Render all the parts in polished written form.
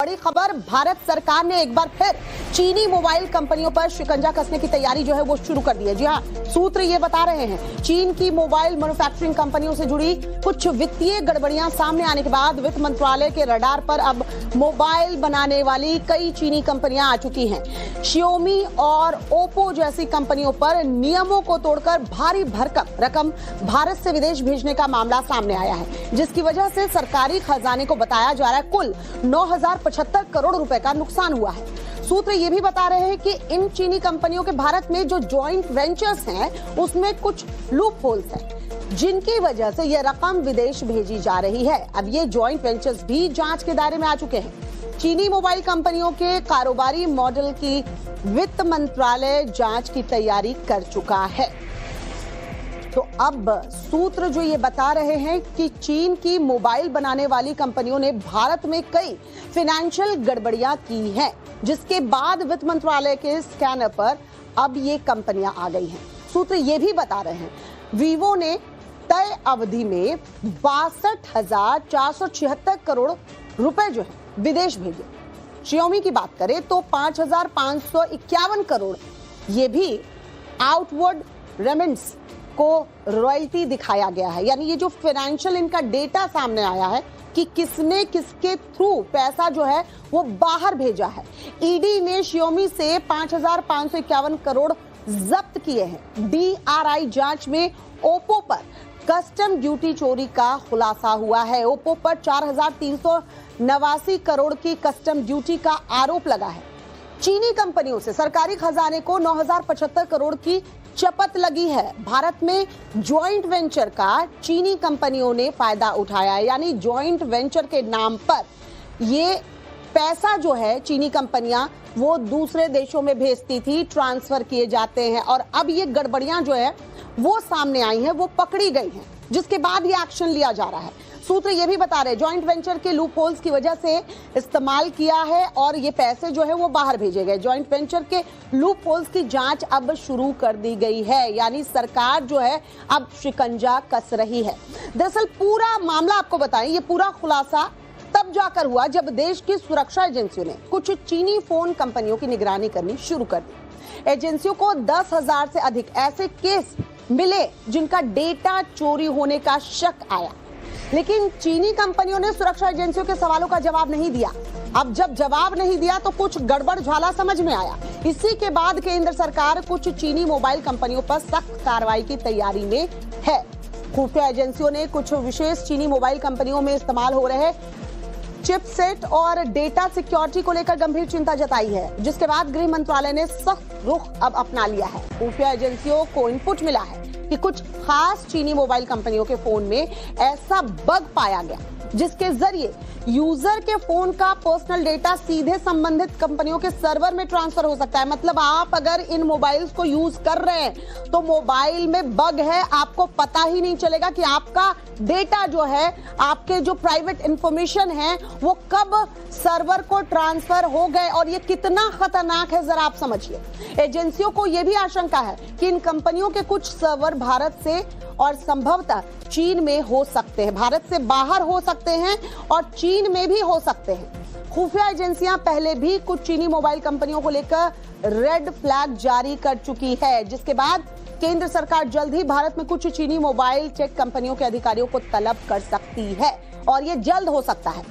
बड़ी खबर, भारत सरकार ने एक बार फिर चीनी मोबाइल कंपनियों पर शिकंजा कसने की तैयारी जो है वो शुरू कर दी है। जी हाँ, सूत्र ये बता रहे हैं चीन की मोबाइल मैन्युफैक्चरिंग कंपनियों से जुड़ी कुछ वित्तीय गड़बड़ियां सामने आने के बाद वित्त मंत्रालय के रडार पर अब मोबाइल बनाने वाली कई चीनी कंपनियां आ चुकी हैं। Xiaomi और ओप्पो जैसी कंपनियों पर नियमों को तोड़कर भारी भरकम रकम भारत से विदेश भेजने का मामला सामने आया है, जिसकी वजह से सरकारी खजाने को बताया जा रहा है कुल 9,075 करोड़ रुपए का नुकसान हुआ है। सूत्र ये भी बता रहे हैं कि इन चीनी कंपनियों के भारत में जो जॉइंट वेंचर्स हैं उसमें कुछ लूप होल्स हैं, जिनकी वजह से यह रकम विदेश भेजी जा रही है। अब ये जॉइंट वेंचर्स भी जांच के दायरे में आ चुके हैं। चीनी मोबाइल कंपनियों के कारोबारी मॉडल की वित्त मंत्रालय जांच की तैयारी कर चुका है। तो अब सूत्र जो ये बता रहे हैं कि चीन की मोबाइल बनाने वाली कंपनियों ने भारत में कई फाइनेंशियल गड़बड़ियां की हैं, जिसके बाद वित्त मंत्रालय के स्कैनर पर अब ये कंपनियां आ गई हैं। सूत्र ये भी बता रहे हैं वीवो ने तय अवधि में 62,476 करोड़ रुपए जो है विदेश भेजे। Xiaomi की बात करें तो 5,551 करोड़ ये भी आउटवर्ड रेमिटेंस को रॉयल्टी दिखाया गया है। यानी ये जो फाइनेंशियल इनका डेटा सामने आया है कि किसने किसके थ्रू पैसा जो है वो बाहर भेजा है। ईडी ने Xiaomi से 5,551 करोड़ जब्त किए हैं। DRI जांच में ओप्पो पर कस्टम ड्यूटी चोरी का खुलासा हुआ है। ओप्पो पर 4,389 करोड़ की कस्टम ड्यूटी का आरोप लगा है। चीनी कंपनियों से सरकारी खजाने को 9,075 करोड़ की चपत लगी है। भारत में जॉइंट वेंचर का चीनी कंपनियों ने फायदा उठाया है। यानी जॉइंट वेंचर के नाम पर ये पैसा जो है चीनी कंपनियां वो दूसरे देशों में भेजती थी, ट्रांसफर किए जाते हैं, और अब ये गड़बड़ियां जो है वो सामने आई हैं, वो पकड़ी गई हैं, जिसके बाद ये एक्शन लिया जा रहा है। सूत्र ये भी बता रहे जॉइंट वेंचर के लूप होल्स की वजह से इस्तेमाल किया है और ये पैसे जो है वो बाहर भेजे गए। जॉइंट वेंचर के लूप होल्स की जांच अब शुरू कर दी गई है। यानी सरकार जो है अब शिकंजा कस रही है। दरअसल पूरा मामला आपको बताएं, ये पूरा खुलासा तब जाकर हुआ जब देश की सुरक्षा एजेंसियों ने कुछ चीनी फोन कंपनियों की निगरानी करनी शुरू कर दी। एजेंसियों को 10,000 से अधिक ऐसे केस मिले जिनका डेटा चोरी होने का शक आया, लेकिन चीनी कंपनियों ने सुरक्षा एजेंसियों के सवालों का जवाब नहीं दिया। अब जब जवाब नहीं दिया तो कुछ गड़बड़ झाला समझ में आया। इसी के बाद केंद्र सरकार कुछ चीनी मोबाइल कंपनियों पर सख्त कार्रवाई की तैयारी में है। खुफिया एजेंसियों ने कुछ विशेष चीनी मोबाइल कंपनियों में इस्तेमाल हो रहे चिपसेट और डेटा सिक्योरिटी को लेकर गंभीर चिंता जताई है, जिसके बाद गृह मंत्रालय ने सख्त रुख अब अपना लिया है। खुफिया एजेंसियों को इनपुट मिला है कि कुछ खास चीनी मोबाइल कंपनियों के फोन में ऐसा बग पाया गया जिसके जरिए यूजर के फोन का पर्सनल डेटा सीधे संबंधित कंपनियों के सर्वर में ट्रांसफर हो सकता है। मतलब आप अगर इन मोबाइल्स को यूज कर रहे हैं तो मोबाइल में बग है, आपको पता ही नहीं चलेगा कि आपका डेटा जो है, आपके जो प्राइवेट इंफॉर्मेशन है वो कब सर्वर को ट्रांसफर हो गए, और ये कितना खतरनाक है जरा आप समझिए। एजेंसियों को यह भी आशंका है कि इन कंपनियों के कुछ सर्वर भारत से और संभवतः चीन में हो सकते हैं, भारत से बाहर हो सकते हैं और चीन में भी हो सकते हैं। खुफिया एजेंसियां पहले भी कुछ चीनी मोबाइल कंपनियों को लेकर रेड फ्लैग जारी कर चुकी है, जिसके बाद केंद्र सरकार जल्द ही भारत में कुछ चीनी मोबाइल टेक कंपनियों के अधिकारियों को तलब कर सकती है, और ये जल्द हो सकता है।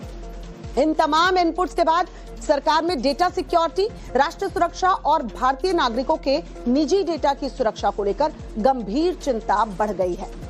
इन तमाम इनपुट्स के बाद सरकार में डेटा सिक्योरिटी, राष्ट्रीय सुरक्षा और भारतीय नागरिकों के निजी डेटा की सुरक्षा को लेकर गंभीर चिंता बढ़ गई है।